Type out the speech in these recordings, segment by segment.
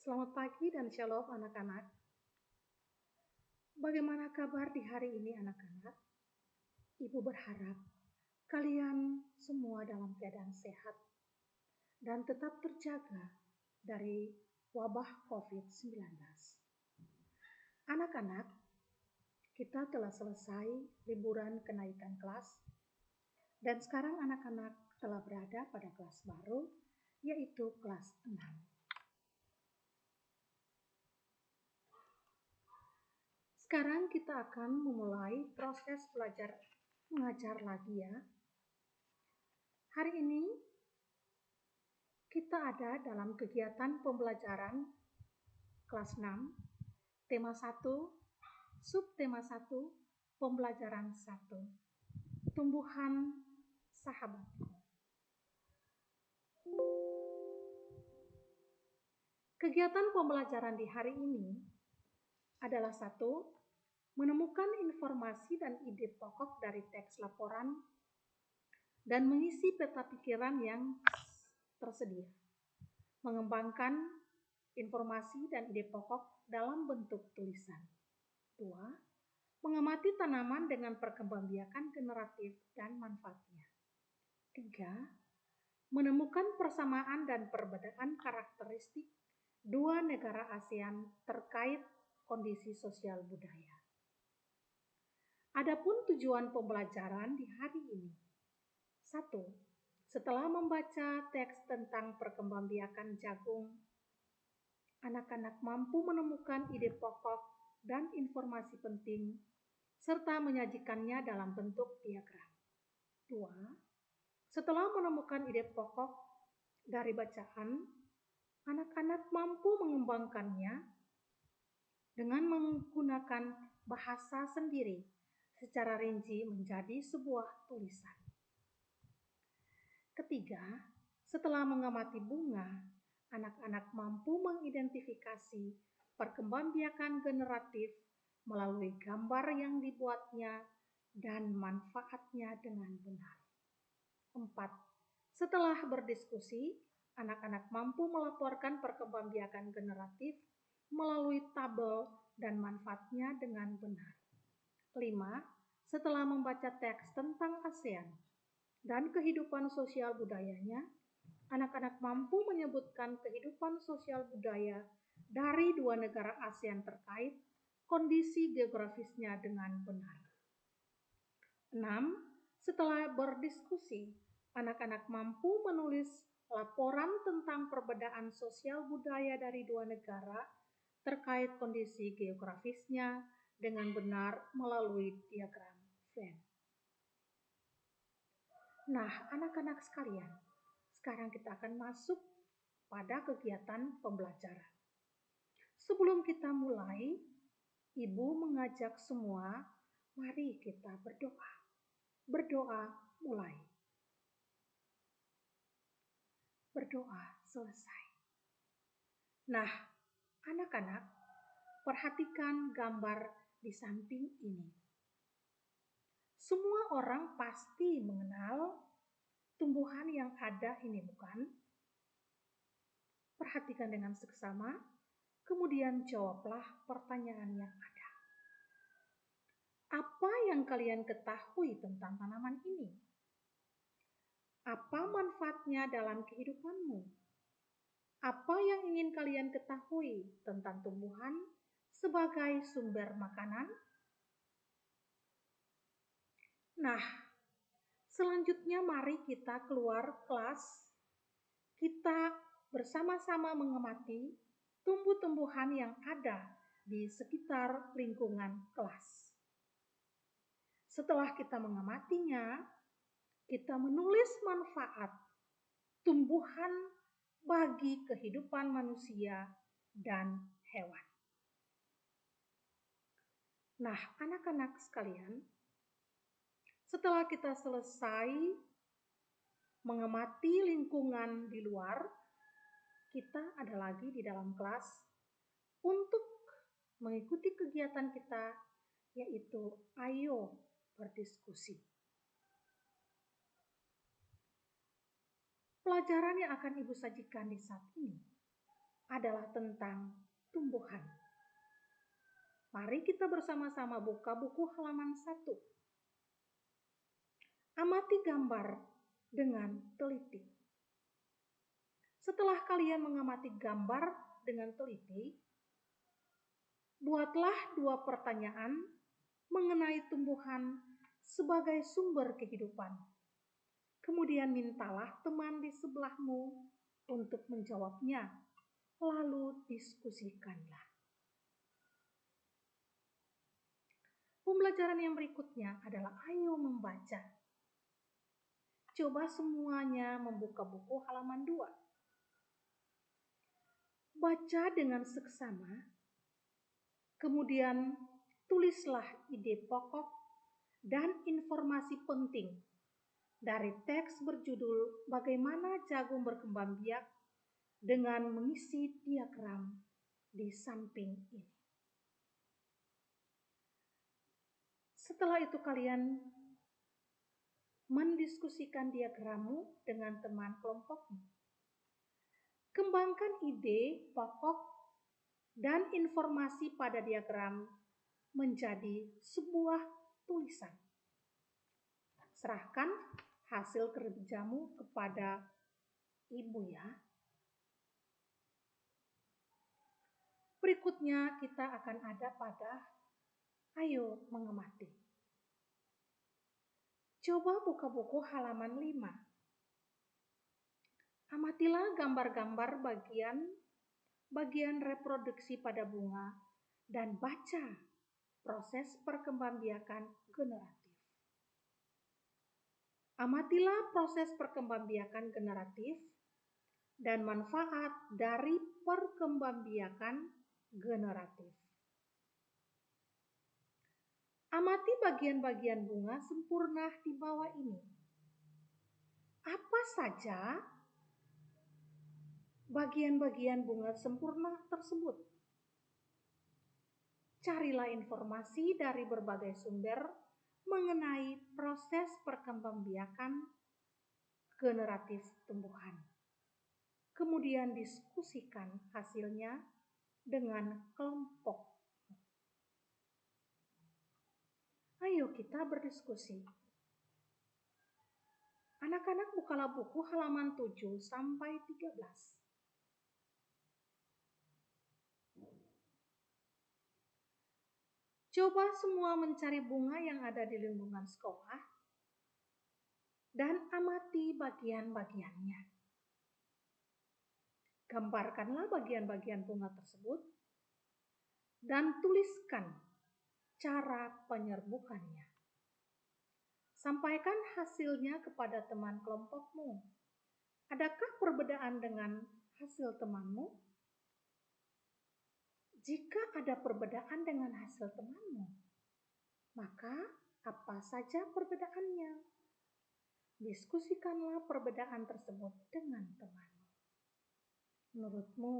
Selamat pagi dan shalom anak-anak. Bagaimana kabar di hari ini anak-anak? Ibu berharap kalian semua dalam keadaan sehat dan tetap terjaga dari wabah COVID-19. Anak-anak, kita telah selesai liburan kenaikan kelas dan sekarang anak-anak telah berada pada kelas baru, yaitu kelas 6. Sekarang kita akan memulai proses belajar mengajar lagi ya. Hari ini kita ada dalam kegiatan pembelajaran kelas 6, tema 1, subtema 1, pembelajaran 1, tumbuhan sahabatku. Kegiatan pembelajaran di hari ini adalah 1, menemukan informasi dan ide pokok dari teks laporan dan mengisi peta pikiran yang tersedia. Mengembangkan informasi dan ide pokok dalam bentuk tulisan. 2, mengamati tanaman dengan perkembangbiakan generatif dan manfaatnya. 3, menemukan persamaan dan perbedaan karakteristik dua negara ASEAN terkait kondisi sosial budaya. Adapun tujuan pembelajaran di hari ini. 1. Setelah membaca teks tentang perkembangbiakan jagung, anak-anak mampu menemukan ide pokok dan informasi penting serta menyajikannya dalam bentuk diagram. 2. Setelah menemukan ide pokok dari bacaan, anak-anak mampu mengembangkannya dengan menggunakan bahasa sendiri secara rinci menjadi sebuah tulisan. 3. Setelah mengamati bunga, anak-anak mampu mengidentifikasi perkembangbiakan generatif melalui gambar yang dibuatnya dan manfaatnya dengan benar. 4. Setelah berdiskusi, anak-anak mampu melaporkan perkembangbiakan generatif melalui tabel dan manfaatnya dengan benar. 5. Setelah membaca teks tentang ASEAN dan kehidupan sosial budayanya, anak-anak mampu menyebutkan kehidupan sosial budaya dari dua negara ASEAN terkait kondisi geografisnya dengan benar. 6. Setelah berdiskusi, anak-anak mampu menulis laporan tentang perbedaan sosial budaya dari dua negara terkait kondisi geografisnya dengan benar melalui diagram Venn. Nah, anak-anak sekalian, sekarang kita akan masuk pada kegiatan pembelajaran. Sebelum kita mulai, Ibu mengajak semua, mari kita berdoa. Berdoa mulai. Berdoa selesai. Nah, anak-anak, perhatikan gambar di samping ini. Semua orang pasti mengenal tumbuhan yang ada ini, bukan? Perhatikan dengan seksama, kemudian jawablah pertanyaan yang ada. Apa yang kalian ketahui tentang tanaman ini? Apa manfaatnya dalam kehidupanmu? Apa yang ingin kalian ketahui tentang tumbuhan sebagai sumber makanan? Nah, selanjutnya mari kita keluar kelas. Kita bersama-sama mengamati tumbuh-tumbuhan yang ada di sekitar lingkungan kelas. Setelah kita mengamatinya, kita menulis manfaat tumbuhan bagi kehidupan manusia dan hewan. Nah, anak-anak sekalian, setelah kita selesai mengamati lingkungan di luar, kita ada lagi di dalam kelas untuk mengikuti kegiatan kita, yaitu ayo berdiskusi. Pelajaran yang akan Ibu sajikan di saat ini adalah tentang tumbuhan. Mari kita bersama-sama buka buku halaman 1. Amati gambar dengan teliti. Setelah kalian mengamati gambar dengan teliti, buatlah 2 pertanyaan mengenai tumbuhan sebagai sumber kehidupan. Kemudian mintalah teman di sebelahmu untuk menjawabnya, lalu diskusikanlah. Pembelajaran yang berikutnya adalah ayo membaca. Coba semuanya membuka buku halaman 2. Baca dengan seksama, kemudian tulislah ide pokok dan informasi penting dari teks berjudul Bagaimana Jagung Berkembang Biak dengan mengisi diagram di samping ini. Setelah itu kalian mendiskusikan diagrammu dengan teman kelompokmu. Kembangkan ide pokok dan informasi pada diagram menjadi sebuah tulisan. Serahkan hasil kerjamu kepada ibu ya. Berikutnya kita akan ada pada ayo mengamati. Coba buka buku halaman 5. Amatilah gambar-gambar bagian reproduksi pada bunga dan baca proses perkembangbiakan generatif. Amatilah proses perkembangbiakan generatif dan manfaat dari perkembangbiakan generatif. Amati bagian-bagian bunga sempurna di bawah ini. Apa saja bagian-bagian bunga sempurna tersebut? Carilah informasi dari berbagai sumber mengenai proses perkembangbiakan generatif tumbuhan. Kemudian diskusikan hasilnya dengan kelompok. Ayo kita berdiskusi. Anak-anak bukalah buku halaman 7 sampai 13. Coba semua mencari bunga yang ada di lingkungan sekolah dan amati bagian-bagiannya. Gambarkanlah bagian-bagian bunga tersebut dan tuliskan cara penyerbukannya. Sampaikan hasilnya kepada teman kelompokmu. Adakah perbedaan dengan hasil temanmu? Jika ada perbedaan dengan hasil temanmu, maka apa saja perbedaannya? Diskusikanlah perbedaan tersebut dengan temanmu. Menurutmu,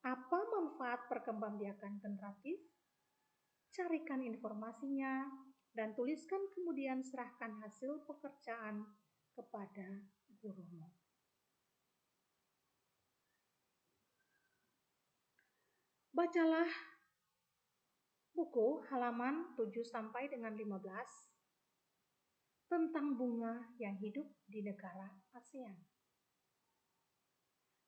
apa manfaat perkembangbiakan generatif? Carikan informasinya dan tuliskan kemudian serahkan hasil pekerjaan kepada gurumu. Bacalah buku halaman 7 sampai dengan 15 tentang bunga yang hidup di negara ASEAN.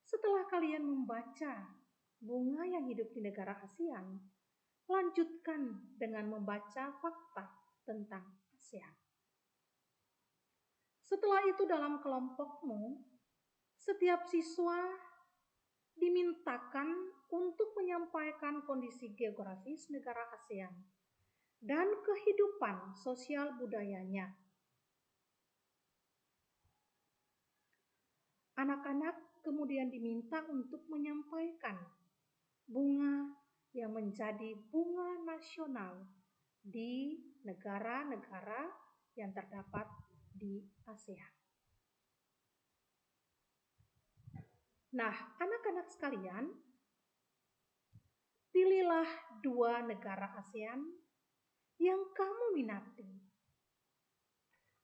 Setelah kalian membaca bunga yang hidup di negara ASEAN, lanjutkan dengan membaca fakta tentang ASEAN. Setelah itu dalam kelompokmu, setiap siswa dimintakan untuk menyampaikan kondisi geografis negara ASEAN dan kehidupan sosial budayanya. Anak-anak kemudian diminta untuk menyampaikan bunga yang menjadi bunga nasional di negara-negara yang terdapat di ASEAN. Nah, anak-anak sekalian, pilihlah 2 negara ASEAN yang kamu minati.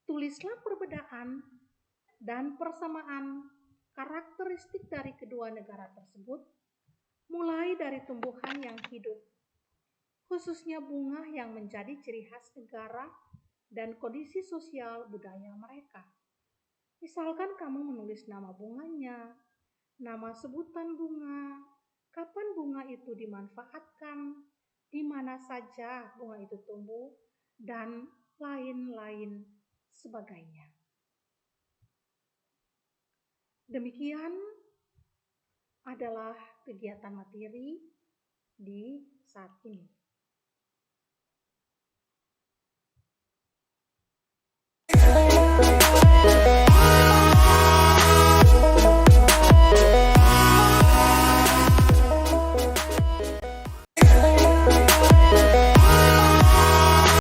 Tulislah perbedaan dan persamaan karakteristik dari kedua negara tersebut mulai dari tumbuhan yang hidup, khususnya bunga yang menjadi ciri khas negara dan kondisi sosial budaya mereka. Misalkan kamu menulis nama bunganya, nama sebutan bunga, kapan bunga itu dimanfaatkan, di mana saja bunga itu tumbuh, dan lain-lain sebagainya. Demikian adalah kegiatan materi di saat ini.